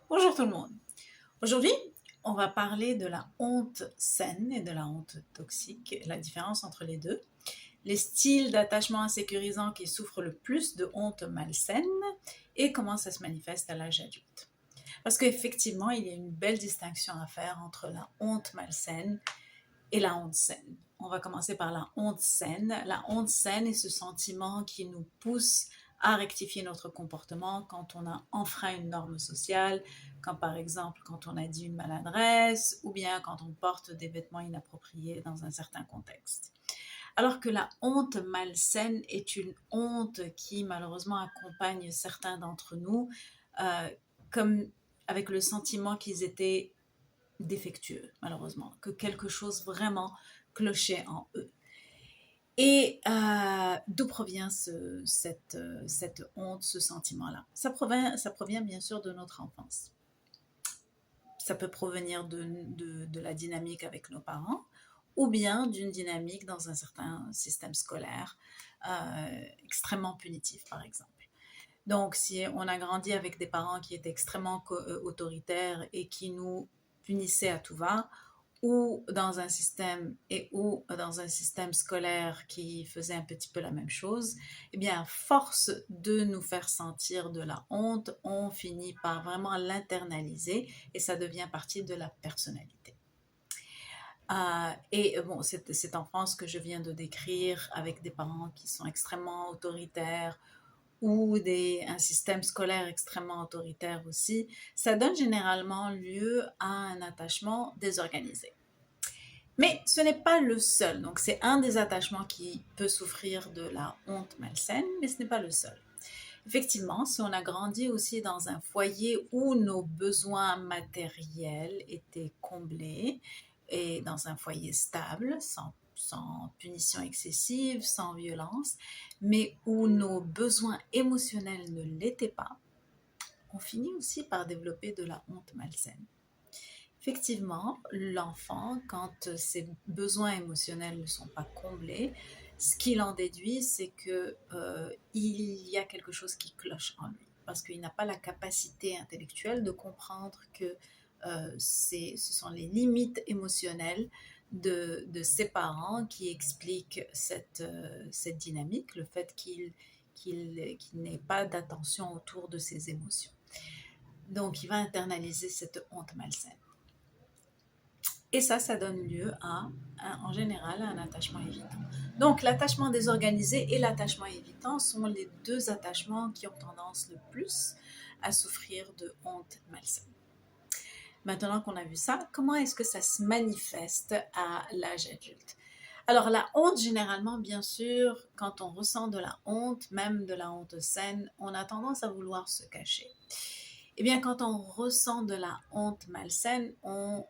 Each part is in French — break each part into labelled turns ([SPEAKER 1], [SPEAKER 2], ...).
[SPEAKER 1] Bonjour tout le monde. Aujourd'hui, on va parler de la honte saine et de la honte toxique, la différence entre les deux, les styles d'attachement insécurisant qui souffrent le plus de honte malsaine et comment ça se manifeste à l'âge adulte. Parce qu'effectivement, il y a une belle distinction à faire entre la honte malsaine et la honte saine. On va commencer par la honte saine. La honte saine est ce sentiment qui nous pousse à rectifier notre comportement quand on a enfreint une norme sociale, quand par exemple quand on a dit une maladresse ou bien quand on porte des vêtements inappropriés dans un certain contexte. Alors que la honte malsaine est une honte qui malheureusement accompagne certains d'entre nous euh, comme avec le sentiment qu'ils étaient défectueux, malheureusement, que quelque chose vraiment clochait en eux. Et d'où provient cette honte, ce sentiment-là? Ça provient bien sûr de notre enfance. Ça peut provenir de la dynamique avec nos parents ou bien d'une dynamique dans un certain système scolaire extrêmement punitif, par exemple. Donc, si on a grandi avec des parents qui étaient extrêmement autoritaires et qui nous punissaient à tout va, ou dans un système scolaire qui faisait un petit peu la même chose, eh bien, à force de nous faire sentir de la honte, on finit par vraiment l'internaliser et ça devient partie de la personnalité. Et bon, cette enfance que je viens de décrire avec des parents qui sont extrêmement autoritaires ou un système scolaire extrêmement autoritaire aussi, ça donne généralement lieu à un attachement désorganisé. Mais ce n'est pas le seul. Donc, c'est un des attachements qui peut souffrir de la honte malsaine, mais ce n'est pas le seul. Effectivement, si on a grandi aussi dans un foyer où nos besoins matériels étaient comblés et dans un foyer stable, sans punition excessive, sans violence, mais où nos besoins émotionnels ne l'étaient pas, on finit aussi par développer de la honte malsaine. Effectivement, l'enfant, quand ses besoins émotionnels ne sont pas comblés, ce qu'il en déduit, c'est que il y a quelque chose qui cloche en lui, parce qu'il n'a pas la capacité intellectuelle de comprendre que ce sont les limites émotionnelles de ses parents qui expliquent cette dynamique, le fait qu'il n'ait pas d'attention autour de ses émotions. Donc, il va internaliser cette honte malsaine. Et ça donne lieu en général, à un attachement évitant. Donc, l'attachement désorganisé et l'attachement évitant sont les deux attachements qui ont tendance le plus à souffrir de honte malsaine. Maintenant qu'on a vu ça, comment est-ce que ça se manifeste à l'âge adulte? Alors, la honte, généralement, bien sûr, quand on ressent de la honte, même de la honte saine, on a tendance à vouloir se cacher. Eh bien, quand on ressent de la honte malsaine,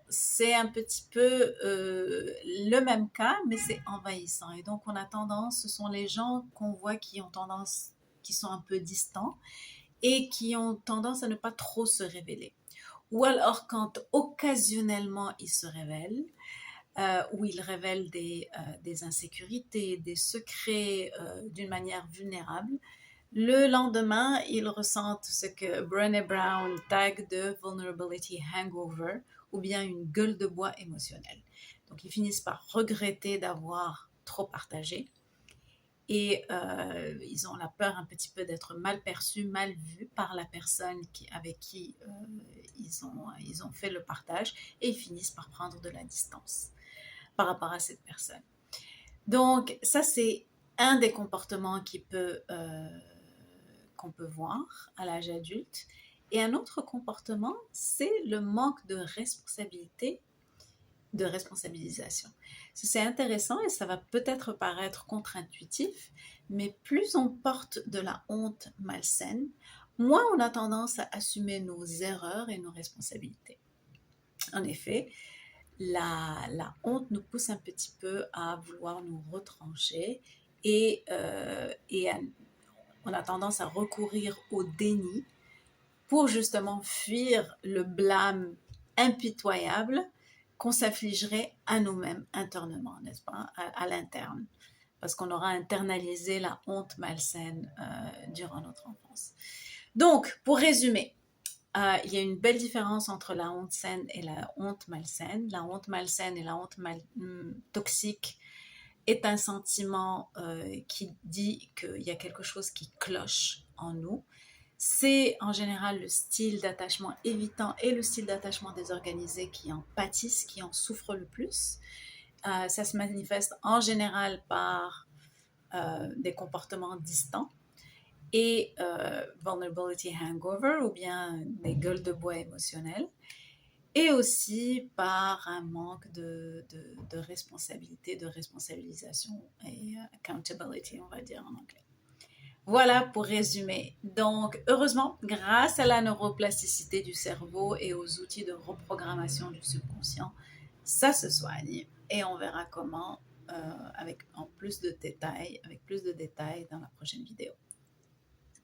[SPEAKER 1] c'est un petit peu le même cas, mais c'est envahissant. Et donc, on a tendance, ce sont les gens qu'on voit qui sont un peu distants et qui ont tendance à ne pas trop se révéler. Ou alors, quand occasionnellement ils se révèlent, où ils révèlent des insécurités, des secrets d'une manière vulnérable, le lendemain, ils ressentent ce que Brené Brown tague de vulnerability hangover ou bien une gueule de bois émotionnelle. Donc, ils finissent par regretter d'avoir trop partagé et ils ont la peur un petit peu d'être mal perçus, mal vus par la personne avec qui ils ont fait le partage et ils finissent par prendre de la distance par rapport à cette personne. Donc, ça, c'est un des comportements qu'on peut voir à l'âge adulte. Et un autre comportement, c'est le manque de responsabilité, de responsabilisation. C'est intéressant et ça va peut-être paraître contre-intuitif, mais plus on porte de la honte malsaine, moins on a tendance à assumer nos erreurs et nos responsabilités. En effet, la honte nous pousse un petit peu à vouloir nous retrancher et on a tendance à recourir au déni pour justement fuir le blâme impitoyable qu'on s'affligerait à nous-mêmes internement, n'est-ce pas, à l'interne, parce qu'on aura internalisé la honte malsaine durant notre enfance. Donc, pour résumer, Il y a une belle différence entre la honte saine et la honte malsaine. La honte malsaine et la honte toxique est un sentiment qui dit qu'il y a quelque chose qui cloche en nous. C'est en général le style d'attachement évitant et le style d'attachement désorganisé qui en pâtissent, qui en souffrent le plus. Ça se manifeste en général par des comportements distants et vulnerability hangover ou bien des gueules de bois émotionnelles et aussi par un manque de responsabilité, de responsabilisation et accountability, on va dire en anglais. Voilà pour résumer. Donc, heureusement, grâce à la neuroplasticité du cerveau et aux outils de reprogrammation du subconscient, ça se soigne et on verra comment avec plus de détails dans la prochaine vidéo.